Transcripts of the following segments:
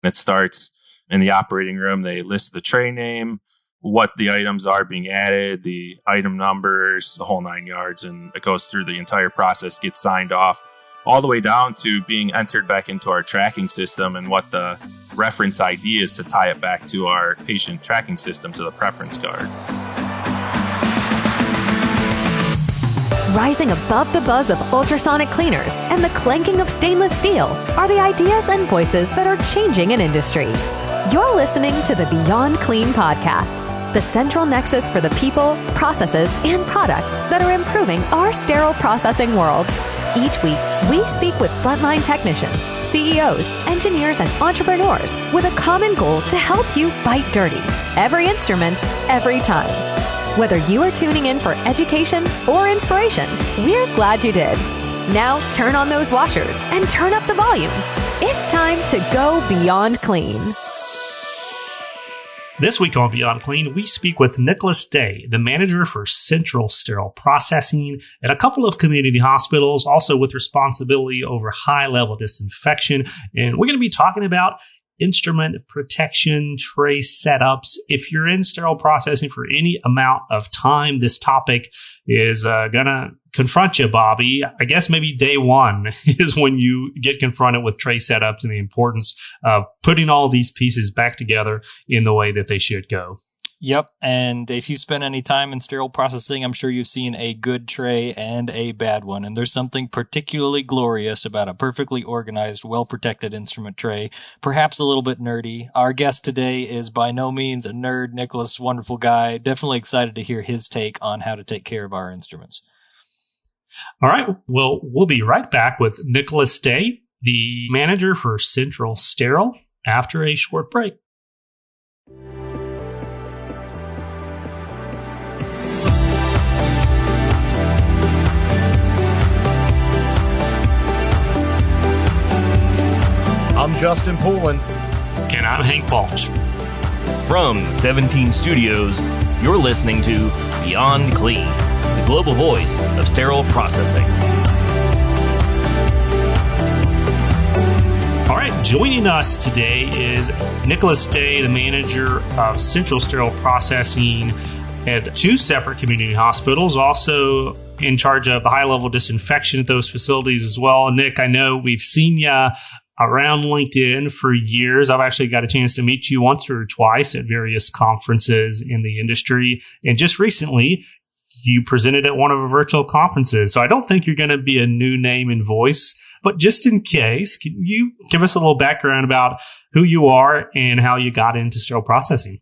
It starts in the operating room. They list the tray name, what the items are being added, the item numbers, the whole 9 yards, and it goes through the entire process, gets signed off, all the way down to being entered back into our tracking system and what the reference ID is to tie it back to our patient tracking system to the preference card. Rising above the buzz of ultrasonic cleaners and the clanking of stainless steel are the ideas and voices that are changing an industry. You're listening to the Beyond Clean podcast, the central nexus for the people, processes, and products that are improving our sterile processing world. Each week, we speak with frontline technicians, CEOs, engineers, and entrepreneurs with a common goal to help you fight dirty. Every instrument, every time. Whether you are tuning in for education or inspiration, we're glad you did. Now turn on those washers and turn up the volume. It's time to go beyond clean. This week on Beyond Clean, we speak with Nicholas Day, the manager for Central Sterile Processing at a couple of community hospitals, also with responsibility over high-level disinfection. And we're going to be talking about instrument protection, tray setups. If you're in sterile processing for any amount of time, this topic is going to confront you, Bobby. I guess maybe day one is when you get confronted with tray setups and the importance of putting all these pieces back together in the way that they should go. Yep. And if you spend any time in sterile processing, I'm sure you've seen a good tray and a bad one. And there's something particularly glorious about a perfectly organized, well-protected instrument tray, perhaps a little bit nerdy. Our guest today is by no means a nerd. Nicholas, wonderful guy. Definitely excited to hear his take on how to take care of our instruments. All right. Well, we'll be right back with Nicholas Day, the manager for Central Sterile, after a short break. I'm Justin Poulin. And I'm Hank Balch. From 17 Studios, you're listening to Beyond Clean, the global voice of sterile processing. All right, joining us today is Nicholas Day, the manager of Central Sterile Processing at 2 separate community hospitals, also in charge of the high-level disinfection at those facilities as well. Nick, I know we've seen you around LinkedIn for years. I've actually got a chance to meet you once or twice at various conferences in the industry. And just recently, you presented at one of our virtual conferences. So I don't think you're going to be a new name and voice. But just in case, can you give us a little background about who you are and how you got into sterile processing?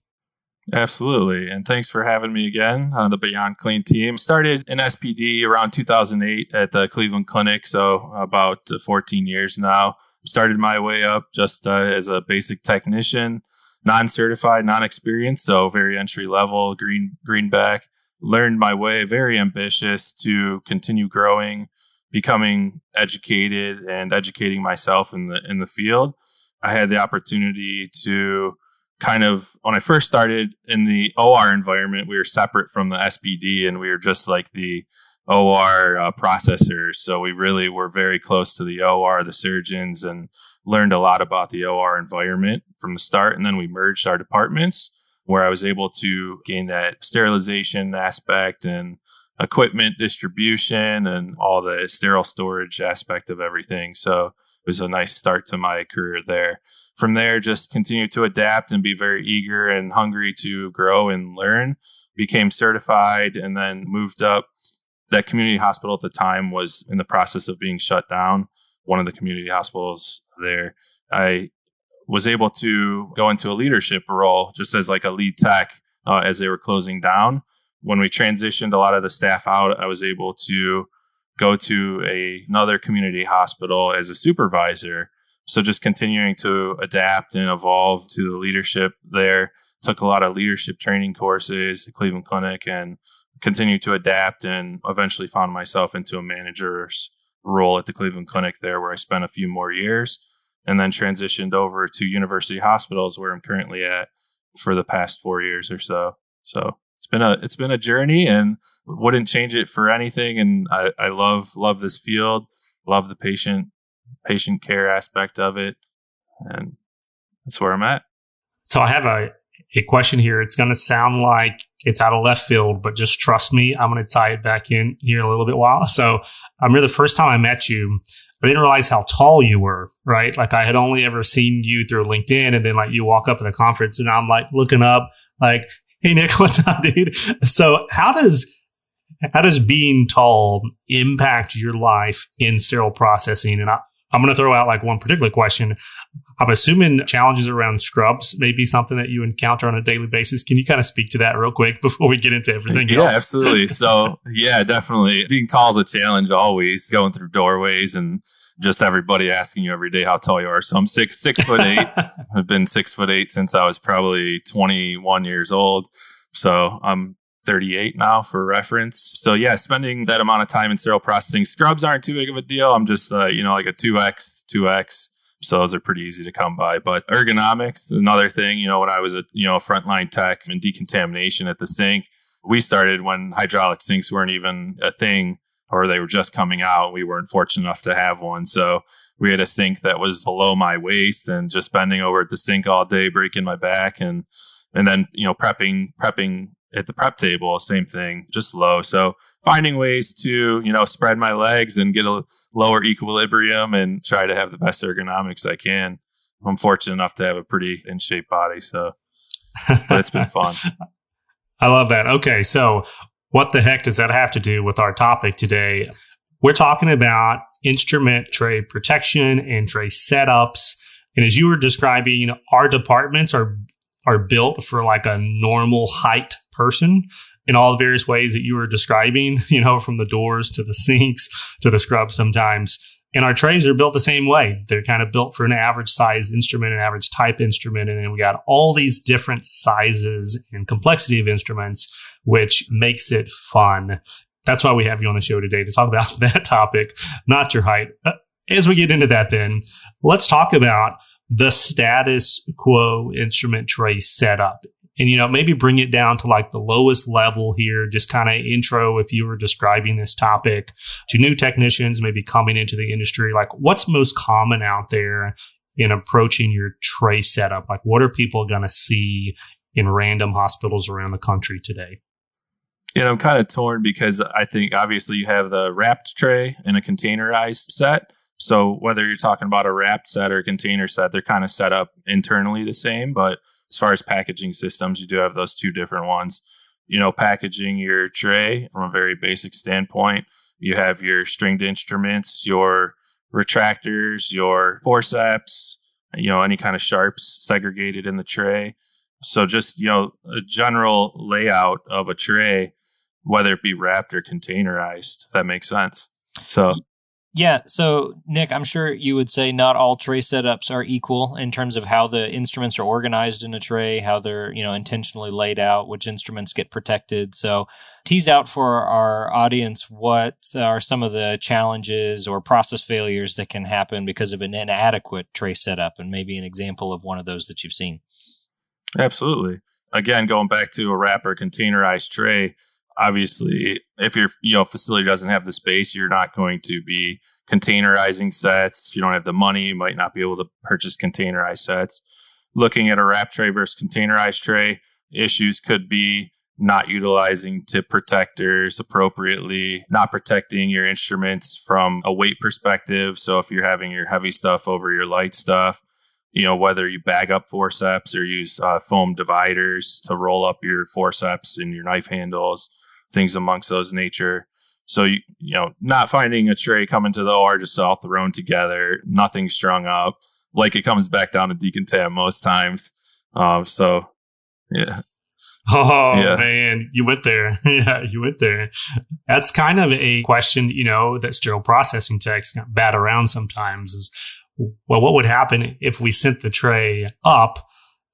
Absolutely. And thanks for having me again on the Beyond Clean team. Started in SPD around 2008 at the Cleveland Clinic, so about 14 years now. Started my way up just as a basic technician, non-certified, non-experienced, so very entry level, greenback. Learned my way, very ambitious to continue growing, becoming educated and educating myself in the field. I had the opportunity to kind of, when I first started in the OR environment, we were separate from the SPD and we were just like the OR processors. So we really were very close to the OR, the surgeons, and learned a lot about the OR environment from the start. And then we merged our departments where I was able to gain that sterilization aspect and equipment distribution and all the sterile storage aspect of everything. So it was a nice start to my career there. From there, just continue to adapt and be very eager and hungry to grow and learn. Became certified and then moved up. That community hospital at the time was in the process of being shut down. One of the community hospitals there. I was able to go into a leadership role just as like a lead tech as they were closing down. When we transitioned a lot of the staff out, I was able to go to another community hospital as a supervisor. So just continuing to adapt and evolve to the leadership there. Took a lot of leadership training courses, the Cleveland Clinic, and continued to adapt and eventually found myself into a manager's role at the Cleveland Clinic there, where I spent a few more years, and then transitioned over to University Hospitals, where I'm currently at for the past 4 years or so. So it's been a journey, and wouldn't change it for anything. And I love this field, love the patient care aspect of it, and that's where I'm at. So I have a question here. It's going to sound like it's out of left field, but just trust me, I'm going to tie it back in here a little bit while. So I remember the first time I met you, I didn't realize how tall you were, right? Like I had only ever seen you through LinkedIn, and then like you walk up at a conference and I'm like looking up like, hey Nick, what's up, dude? So how does being tall impact your life in sterile processing? And I'm going to throw out like one particular question. I'm assuming challenges around scrubs may be something that you encounter on a daily basis. Can you kind of speak to that real quick before we get into everything else? Yeah, absolutely. So yeah, definitely. Being tall is a challenge always, going through doorways and just everybody asking you every day how tall you are. So I'm 6'8". I've been 6'8" since I was probably 21 years old. So I'm 38 now for reference. So yeah, spending that amount of time in sterile processing, scrubs aren't too big of a deal. I'm just, like a 2X. So those are pretty easy to come by. But ergonomics, another thing, when I was a frontline tech in decontamination at the sink, we started when hydraulic sinks weren't even a thing, or they were just coming out. We weren't fortunate enough to have one. So we had a sink that was below my waist, and just bending over at the sink all day, breaking my back, and then, prepping at the prep table, same thing, just low. So finding ways to, spread my legs and get a lower equilibrium and try to have the best ergonomics I can. I'm fortunate enough to have a pretty in shape body. So, but it's been fun. I love that. Okay. So what the heck does that have to do with our topic today? We're talking about instrument tray protection and tray setups. And as you were describing, our departments are built for like a normal height person in all the various ways that you were describing, from the doors to the sinks to the scrubs sometimes. And our trays are built the same way. They're kind of built for an average size instrument, an average type instrument. And then we got all these different sizes and complexity of instruments, which makes it fun. That's why we have you on the show today, to talk about that topic, not your height. As we get into that, then let's talk about the status quo instrument tray setup. And, maybe bring it down to like the lowest level here, just kind of intro, if you were describing this topic to new technicians, maybe coming into the industry, like what's most common out there in approaching your tray setup? Like what are people going to see in random hospitals around the country today? I'm kind of torn because I think obviously you have the wrapped tray and a containerized set. So whether you're talking about a wrapped set or a container set, they're kind of set up internally the same. But as far as packaging systems, you do have those two different ones. Packaging your tray from a very basic standpoint, you have your stringed instruments, your retractors, your forceps, any kind of sharps segregated in the tray. So just, a general layout of a tray, whether it be wrapped or containerized, if that makes sense. So yeah. So, Nick, I'm sure you would say not all tray setups are equal in terms of how the instruments are organized in a tray, how they're, intentionally laid out, which instruments get protected. So tease out for our audience what are some of the challenges or process failures that can happen because of an inadequate tray setup, and maybe an example of one of those that you've seen. Absolutely. Again, going back to a wrap or containerized tray, obviously, if your facility doesn't have the space, you're not going to be containerizing sets. If you don't have the money, you might not be able to purchase containerized sets. Looking at a wrap tray versus containerized tray, issues could be not utilizing tip protectors appropriately, not protecting your instruments from a weight perspective. So if you're having your heavy stuff over your light stuff, whether you bag up forceps or use foam dividers to roll up your forceps and your knife handles, things amongst those nature. So, not finding a tray coming to the OR just all thrown together, nothing strung up, like it comes back down to decontam most times. So, yeah. Oh, yeah. Man, you went there. Yeah, you went there. That's kind of a question, that sterile processing techs bat around sometimes is, well, what would happen if we sent the tray up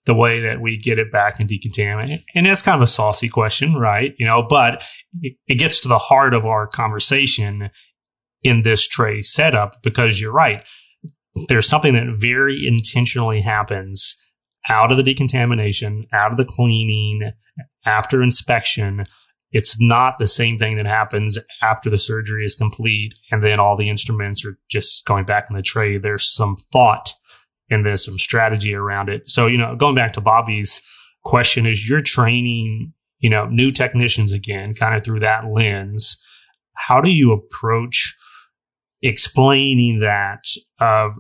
the way that we get it back and decontaminate? And that's kind of a saucy question, right? But it gets to the heart of our conversation in this tray setup, because you're right. There's something that very intentionally happens out of the decontamination, out of the cleaning, after inspection. It's not the same thing that happens after the surgery is complete and then all the instruments are just going back in the tray. There's some thought and then some strategy around it. So, going back to Bobby's question, is you're training, new technicians again, kind of through that lens. How do you approach explaining that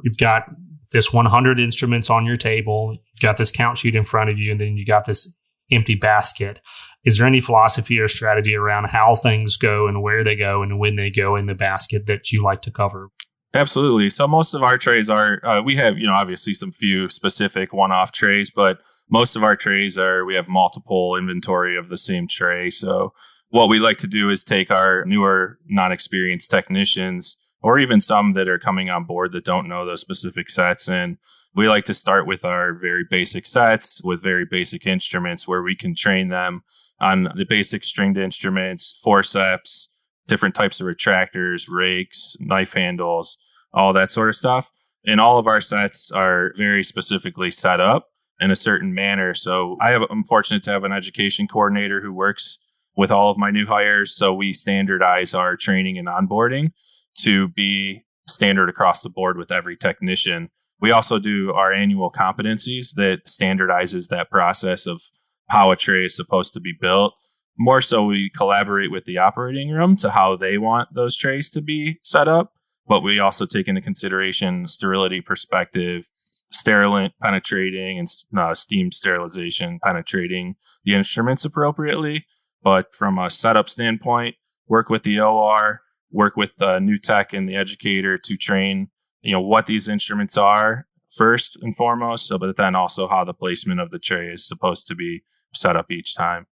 you've got this 100 instruments on your table, you've got this count sheet in front of you, and then you got this empty basket? Is there any philosophy or strategy around how things go and where they go and when they go in the basket that you like to cover? Absolutely. So most of our trays are, we have, obviously some few specific one-off trays, but most of our trays we have multiple inventory of the same tray. So what we like to do is take our newer, non-experienced technicians, or even some that are coming on board that don't know those specific sets. And we like to start with our very basic sets with very basic instruments where we can train them on the basic stringed instruments, forceps, different types of retractors, rakes, knife handles, all that sort of stuff. And all of our sets are very specifically set up in a certain manner. So I'm fortunate to have an education coordinator who works with all of my new hires. So we standardize our training and onboarding to be standard across the board with every technician. We also do our annual competencies that standardizes that process of how a tray is supposed to be built. More so, we collaborate with the operating room to how they want those trays to be set up, but we also take into consideration sterility perspective, sterilant penetrating and steam sterilization penetrating the instruments appropriately. But from a setup standpoint, work with the OR, work with the new tech and the educator to train, what these instruments are first and foremost, but then also how the placement of the tray is supposed to be set up each time.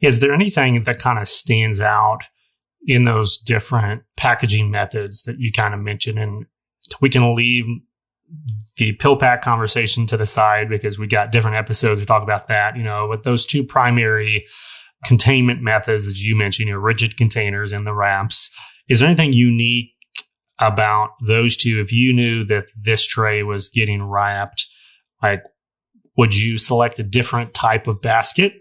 Is there anything that kind of stands out in those different packaging methods that you kind of mentioned? And we can leave the pill pack conversation to the side because we got different episodes to talk about that, with those two primary containment methods that you mentioned, rigid containers and the wraps. Is there anything unique about those two? If you knew that this tray was getting wrapped, would you select a different type of basket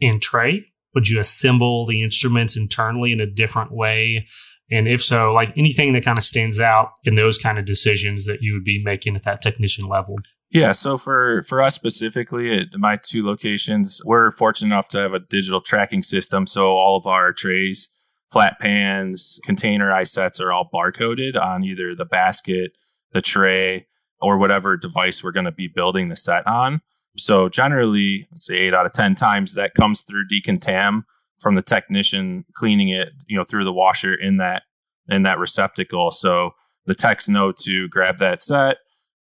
and tray? Would you assemble the instruments internally in a different way? And if so, anything that kind of stands out in those kind of decisions that you would be making at that technician level? Yeah, so for us specifically at my two locations, we're fortunate enough to have a digital tracking system. So all of our trays, flat pans, containerized sets are all barcoded on either the basket, the tray, or whatever device we're going to be building the set on. So generally, let's say 8 out of 10 times that comes through decontam from the technician cleaning it, through the washer in that receptacle. So the techs know to grab that set,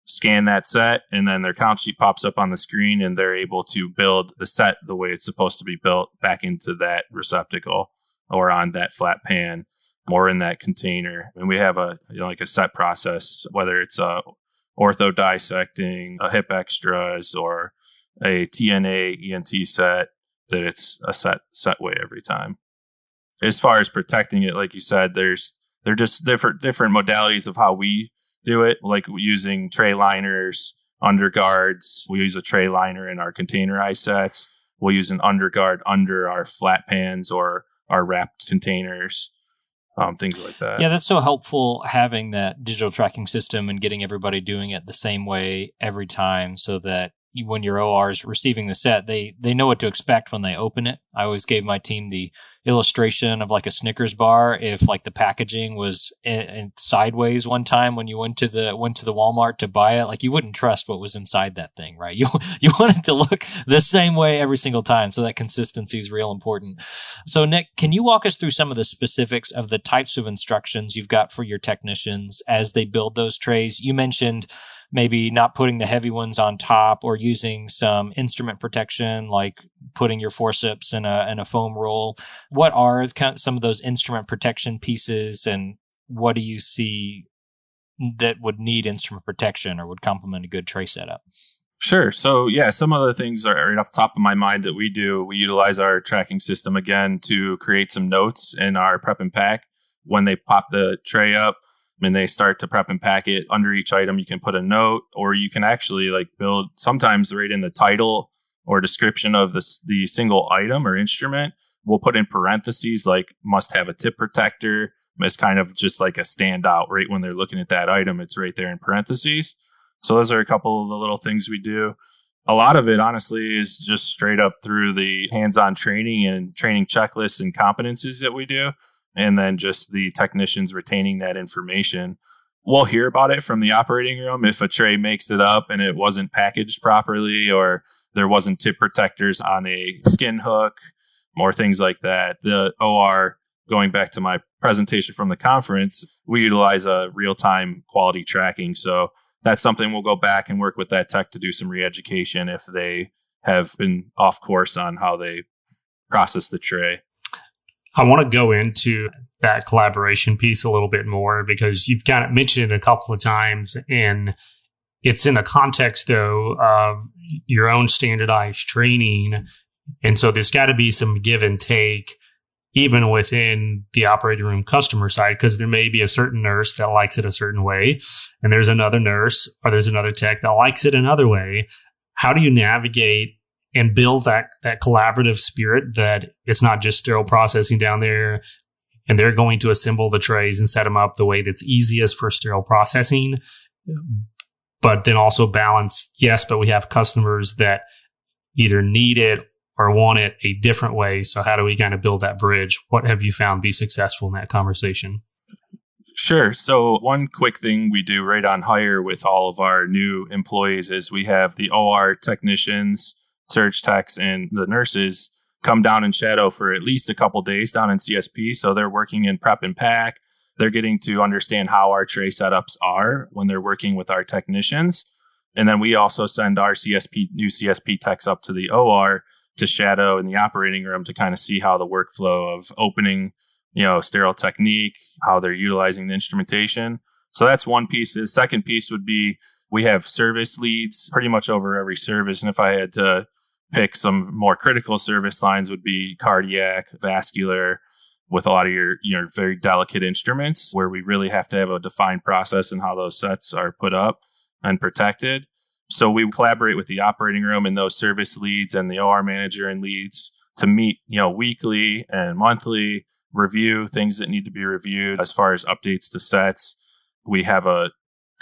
scan that set, and then their count sheet pops up on the screen and they're able to build the set the way it's supposed to be built back into that receptacle or on that flat pan or in that container. And we have a set process, whether it's ortho dissecting, a hip extras, or a TNA ENT set, that it's a set way every time. As far as protecting it, like you said, they're just different modalities of how we do it, like using tray liners, underguards. We use a tray liner in our containerized sets. We'll use an underguard under our flat pans or our wrapped containers, things like that. Yeah, that's so helpful having that digital tracking system and getting everybody doing it the same way every time so that when your OR is receiving the set, they know what to expect when they open it. I always gave my team the illustration of a Snickers bar. If the packaging was in sideways one time when you went to the Walmart to buy it, you wouldn't trust what was inside that thing, right? You want it to look the same way every single time. So that consistency is real important. So Nick, can you walk us through some of the specifics of the types of instructions you've got for your technicians as they build those trays? You mentioned maybe not putting the heavy ones on top or using some instrument protection, like putting your forceps in a foam roll. What are some of those instrument protection pieces, and what do you see that would need instrument protection or would complement a good tray setup? Sure. So yeah, some of the things are right off the top of my mind that we do. We utilize our tracking system again to create some notes in our prep and pack. When they pop the tray up and they start to prep and pack it, under each item you can put a note, or you can actually build sometimes right in the title or description of the single item or instrument. We'll put in parentheses must have a tip protector. It's kind of just a standout right when they're looking at that item. It's right there in parentheses. So those are a couple of the little things we do. A lot of it, honestly, is just straight up through the hands-on training and training checklists and competencies that we do. And then just the technicians retaining that information. We'll hear about it from the operating room if a tray makes it up and it wasn't packaged properly, or there wasn't tip protectors on a skin hook, or things like that. The OR, going back to my presentation from the conference, we utilize a real-time quality tracking. So that's something we'll go back and work with that tech to do some re-education if they have been off course on how they process the tray. I want to go into that collaboration piece a little bit more because you've kind of mentioned it a couple of times, and it's in the context, though, of your own standardized training. And so there's got to be some give and take even within the operating room customer side, because there may be a certain nurse that likes it a certain way, and there's another nurse or there's another tech that likes it another way. How do you navigate and build that collaborative spirit that it's not just sterile processing down there and they're going to assemble the trays and set them up the way that's easiest for sterile processing, but then also balance, yes, but we have customers that either need it or want it a different way. So how do we kind of build that bridge? What have you found be successful in that conversation? Sure. So one quick thing we do right on hire with all of our new employees is we have the OR technicians, surge techs, and the nurses come down and shadow for at least a couple days down in CSP. So they're working in prep and pack. They're getting to understand how our tray setups are when they're working with our technicians. And then we also send our new CSP techs up to the OR to shadow in the operating room to kind of see how the workflow of opening, sterile technique, how they're utilizing the instrumentation. So that's one piece. The second piece would be we have service leads pretty much over every service. And if I had to pick some more critical service lines, would be cardiac, vascular, with a lot of your very delicate instruments where we really have to have a defined process in how those sets are put up and protected. So we collaborate with the operating room and those service leads and the OR manager and leads to meet, weekly and monthly, review things that need to be reviewed as far as updates to sets. We have a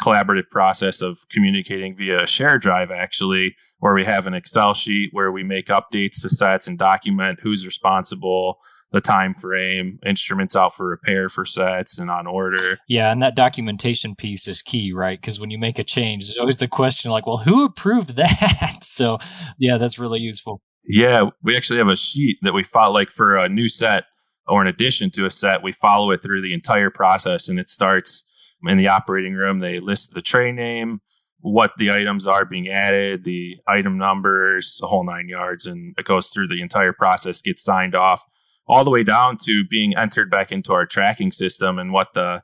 collaborative process of communicating via a share drive, actually, where we have an Excel sheet where we make updates to sets and document who's responsible, the time frame, instruments out for repair for sets and on order. Yeah, and that documentation piece is key, right? Because when you make a change, there's always the question like, well, who approved that? So, yeah, that's really useful. Yeah, we actually have a sheet that we follow, like for a new set or in addition to a set, we follow it through the entire process, and it starts in the operating room. They list the tray name, what the items are being added, the item numbers, the whole 9 yards, and it goes through the entire process, gets signed off, all the way down to being entered back into our tracking system and what the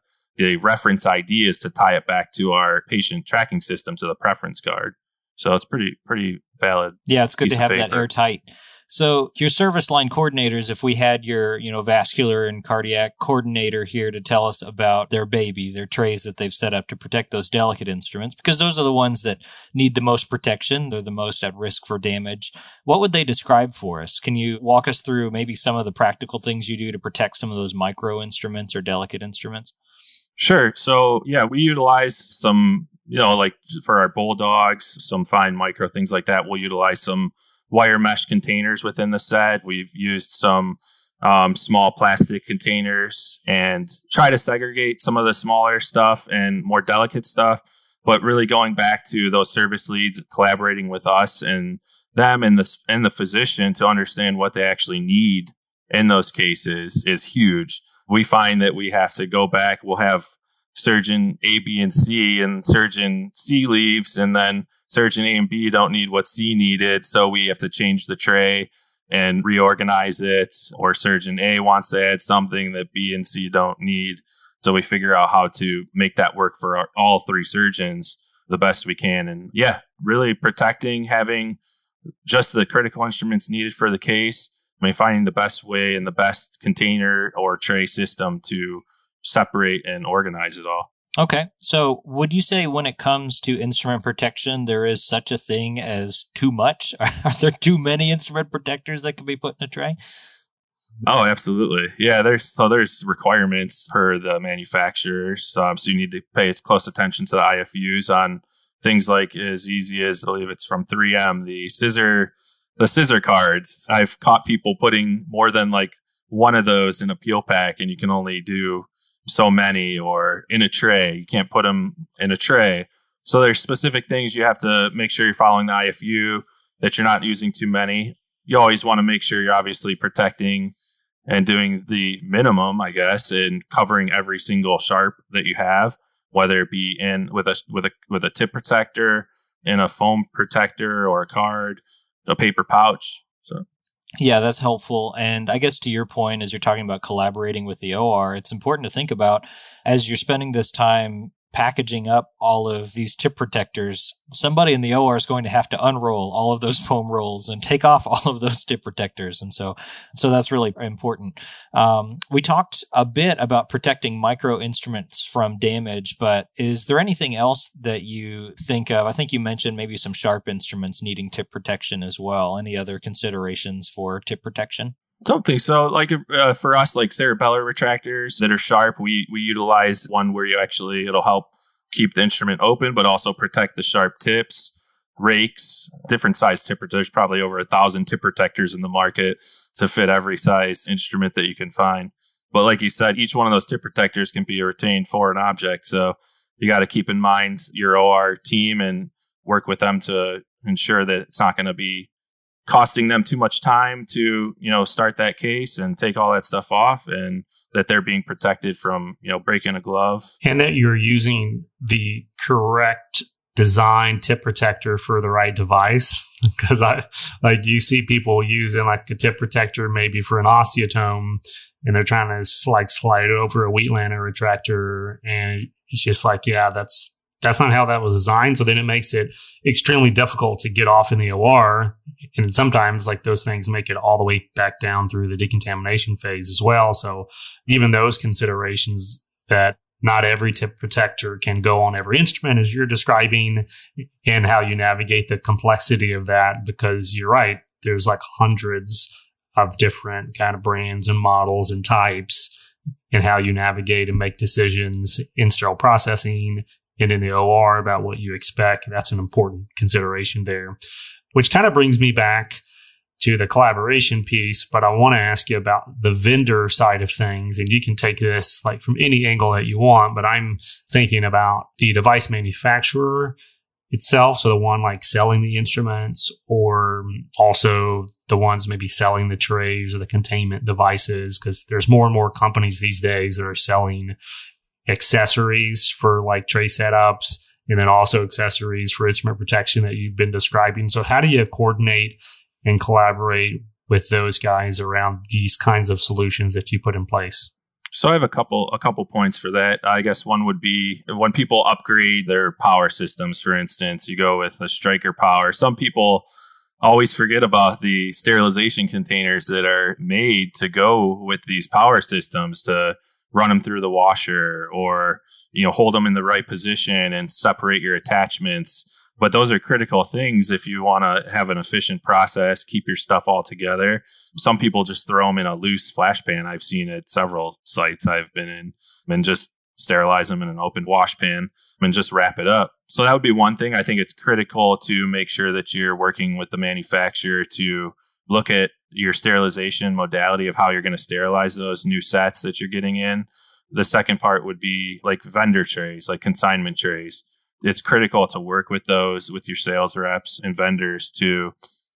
reference ID is to tie it back to our patient tracking system to the preference card. So it's pretty valid. Yeah, it's good to have that airtight. So your service line coordinators, if we had your, vascular and cardiac coordinator here to tell us about their baby, their trays that they've set up to protect those delicate instruments, because those are the ones that need the most protection. They're the most at risk for damage. What would they describe for us? Can you walk us through maybe some of the practical things you do to protect some of those micro instruments or delicate instruments? Sure. So, yeah, we utilize some, like for our bulldogs, some fine micro things like that. We'll utilize some wire mesh containers within the set. We've used some small plastic containers and try to segregate some of the smaller stuff and more delicate stuff, but really going back to those service leads, collaborating with us and them and the physician to understand what they actually need in those cases is huge. We find that we have to go back. We'll have surgeon A, B, and C, and surgeon C leaves, and then surgeon A and B don't need what C needed, so we have to change the tray and reorganize it, or surgeon A wants to add something that B and C don't need. So we figure out how to make that work for all three surgeons the best we can. And yeah, really protecting, having just the critical instruments needed for the case. Finding the best way and the best container or tray system to separate and organize it all. Okay. So would you say when it comes to instrument protection, there is such a thing as too much? Are there too many instrument protectors that can be put in a tray? Oh, absolutely. Yeah, there's requirements per the manufacturers. So you need to pay close attention to the IFUs on things like as easy as, I believe it's from 3M, the scissor cards. I've caught people putting more than like one of those in a peel pack, and you can only do so many, or in a tray. You can't put them in a tray. So there's specific things you have to make sure you're following the IFU, that you're not using too many. You always want to make sure you're obviously protecting and doing the minimum, I guess, and covering every single sharp that you have, whether it be in with a tip protector, in a foam protector, or a card, a paper pouch. So yeah, that's helpful. And I guess to your point, as you're talking about collaborating with the OR, it's important to think about, as you're spending this time packaging up all of these tip protectors, somebody in the OR is going to have to unroll all of those foam rolls and take off all of those tip protectors. And so that's really important. We talked a bit about protecting micro instruments from damage, but is there anything else that you think of? I think you mentioned maybe some sharp instruments needing tip protection as well. Any other considerations for tip protection? Don't think so. Like for us, like cerebellar retractors that are sharp, we utilize one where it'll help keep the instrument open, but also protect the sharp tips. Rakes, different size tip protectors. There's probably over 1,000 tip protectors in the market to fit every size instrument that you can find. But like you said, each one of those tip protectors can be a retained foreign object. So you got to keep in mind your OR team and work with them to ensure that it's not going to be costing them too much time to, start that case and take all that stuff off, and that they're being protected from, breaking a glove. And that you're using the correct design tip protector for the right device. Because you see people using like a tip protector maybe for an osteotome, and they're trying to slide it over a Wheatlander retractor, and it's just like, yeah, that's not how that was designed. So then it makes it extremely difficult to get off in the OR. And sometimes like those things make it all the way back down through the decontamination phase as well. So even those considerations, that not every tip protector can go on every instrument as you're describing, and how you navigate the complexity of that, because you're right, there's like hundreds of different kind of brands and models and types, and how you navigate and make decisions in sterile processing and in the OR about what you expect. That's an important consideration there, which kind of brings me back to the collaboration piece. But I want to ask you about the vendor side of things, and you can take this like from any angle that you want, but I'm thinking about the device manufacturer itself. So the one like selling the instruments, or also the ones maybe selling the trays or the containment devices, because there's more and more companies these days that are selling accessories for like tray setups, and then also accessories for instrument protection that you've been describing. So how do you coordinate and collaborate with those guys around these kinds of solutions that you put in place? So I have a couple points for that. I guess one would be when people upgrade their power systems, for instance, you go with a Striker power. Some people always forget about the sterilization containers that are made to go with these power systems, to run them through the washer, or, hold them in the right position and separate your attachments. But those are critical things if you want to have an efficient process, keep your stuff all together. Some people just throw them in a loose flash pan. I've seen at several sites I've been in, and just sterilize them in an open wash pan and just wrap it up. So that would be one thing. I think it's critical to make sure that you're working with the manufacturer to look at your sterilization modality of how you're going to sterilize those new sets that you're getting in. The second part would be like vendor trays, like consignment trays. It's critical to work with those, with your sales reps and vendors, to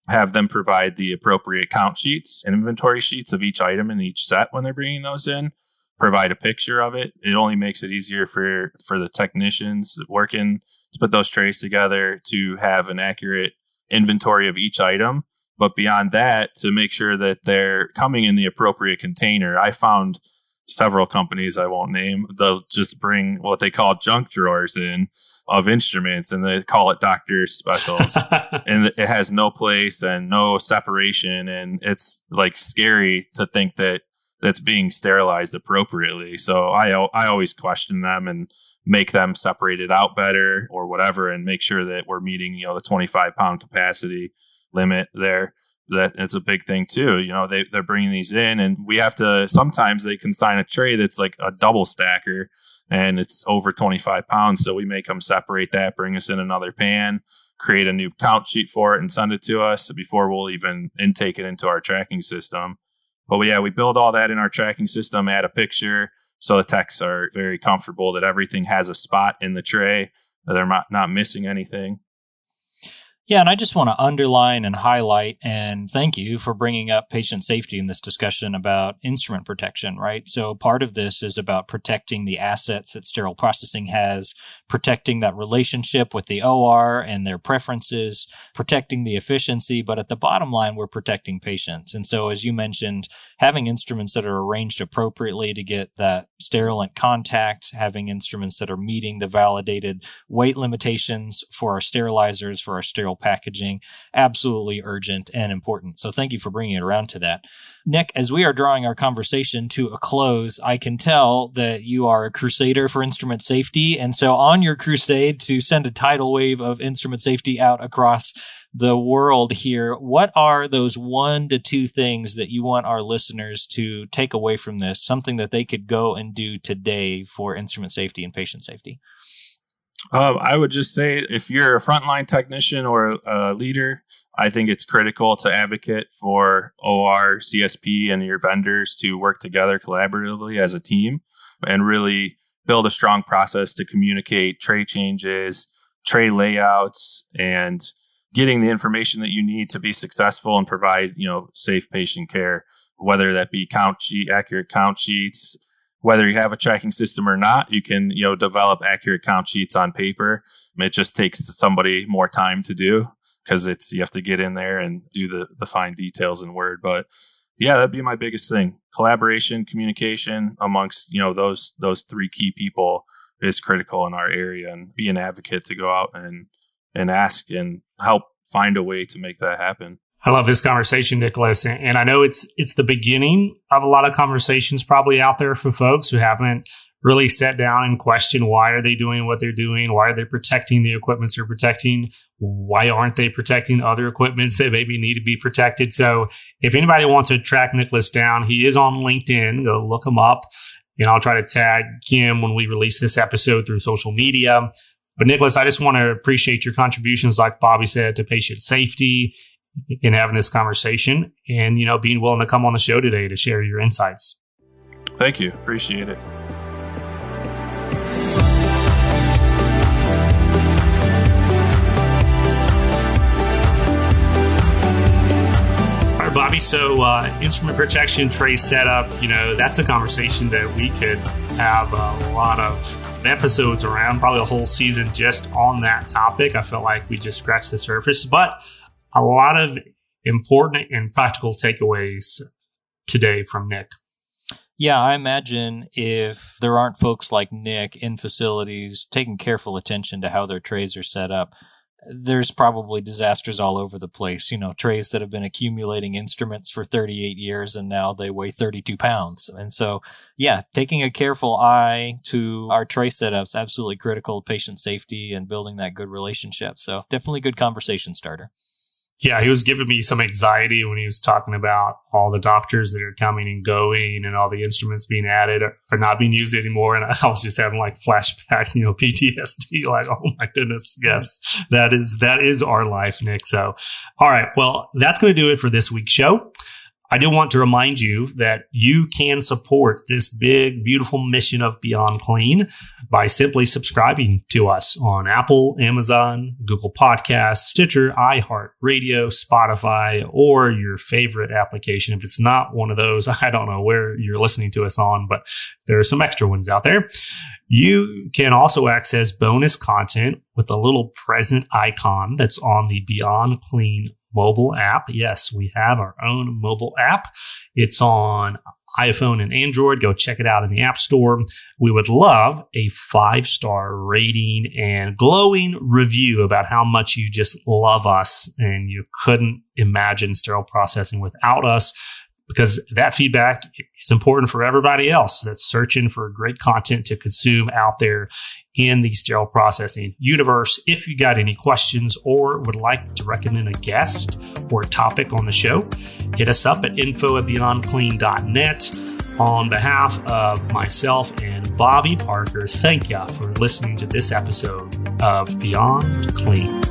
have them provide the appropriate count sheets and inventory sheets of each item in each set when they're bringing those in. Provide a picture of it. It only makes it easier for the technicians working to put those trays together to have an accurate inventory of each item. But beyond that, to make sure that they're coming in the appropriate container. I found several companies I won't name, they'll just bring what they call junk drawers in of instruments, and they call it doctor's specials. And it has no place and no separation, and it's like scary to think that that's being sterilized appropriately. So I always question them and make them separate it out better or whatever, and make sure that we're meeting, the 25-pound capacity limit there. That it's a big thing too. They're bringing these in, and we have to, sometimes they consign a tray that's like a double stacker, and it's over 25 pounds. So we make them separate that, bring us in another pan, create a new count sheet for it, and send it to us before we'll even intake it into our tracking system. But we build all that in our tracking system, add a picture, so the techs are very comfortable that everything has a spot in the tray, that they're not missing anything. Yeah, and I just want to underline and highlight and thank you for bringing up patient safety in this discussion about instrument protection, right? So part of this is about protecting the assets that sterile processing has, protecting that relationship with the OR and their preferences, protecting the efficiency, but at the bottom line, we're protecting patients. And so as you mentioned, having instruments that are arranged appropriately to get that sterilant contact, having instruments that are meeting the validated weight limitations for our sterilizers, for our sterile packaging, absolutely urgent and important. So thank you for bringing it around to that. Nick, as we are drawing our conversation to a close, I can tell that you are a crusader for instrument safety. And so on your crusade to send a tidal wave of instrument safety out across the world here, what are those 1 to 2 things that you want our listeners to take away from this, something that they could go and do today for instrument safety and patient safety? I would just say if you're a frontline technician or a leader, I think it's critical to advocate for OR, CSP, and your vendors to work together collaboratively as a team and really build a strong process to communicate tray changes, tray layouts, and getting the information that you need to be successful and provide, safe patient care, whether that be accurate count sheets. Whether you have a tracking system or not, you can, develop accurate count sheets on paper. It just takes somebody more time to do because you have to get in there and do the fine details in Word. But yeah, that'd be my biggest thing. Collaboration, communication amongst, those 3 key people is critical in our area, and be an advocate to go out and ask and help find a way to make that happen. I love this conversation, Nicholas. And I know it's the beginning of a lot of conversations probably out there for folks who haven't really sat down and questioned why are they doing what they're doing? Why are they protecting the equipments they're protecting? Why aren't they protecting other equipments that maybe need to be protected? So if anybody wants to track Nicholas down, he is on LinkedIn. Go look him up. And I'll try to tag him when we release this episode through social media. But Nicholas, I just want to appreciate your contributions, like Bobby said, to patient safety in having this conversation and, being willing to come on the show today to share your insights. Thank you. Appreciate it. All right, Bobby. So instrument protection, tray setup, that's a conversation that we could have a lot of episodes around, probably a whole season just on that topic. I felt like we just scratched the surface, but a lot of important and practical takeaways today from Nick. Yeah, I imagine if there aren't folks like Nick in facilities taking careful attention to how their trays are set up, there's probably disasters all over the place. Trays that have been accumulating instruments for 38 years and now they weigh 32 pounds. And so, yeah, taking a careful eye to our tray setups, absolutely critical to patient safety and building that good relationship. So definitely good conversation starter. Yeah, he was giving me some anxiety when he was talking about all the doctors that are coming and going and all the instruments being added are not being used anymore. And I was just having like flashbacks, PTSD, like, oh my goodness. Yes, that is our life, Nick. So, all right. Well, that's going to do it for this week's show. I do want to remind you that you can support this big, beautiful mission of Beyond Clean by simply subscribing to us on Apple, Amazon, Google Podcasts, Stitcher, iHeartRadio, Spotify, or your favorite application. If it's not one of those, I don't know where you're listening to us on, but there are some extra ones out there. You can also access bonus content with a little present icon that's on the Beyond Clean mobile app. Yes, we have our own mobile app. It's on iPhone and Android. Go check it out in the App Store. We would love a 5-star rating and glowing review about how much you just love us and you couldn't imagine sterile processing without us, because that feedback is important for everybody else that's searching for great content to consume out there in the sterile processing universe. If you got any questions or would like to recommend a guest or a topic on the show, hit us up at info@beyondclean.net. On behalf of myself and Bobby Parker, thank you for listening to this episode of Beyond Clean.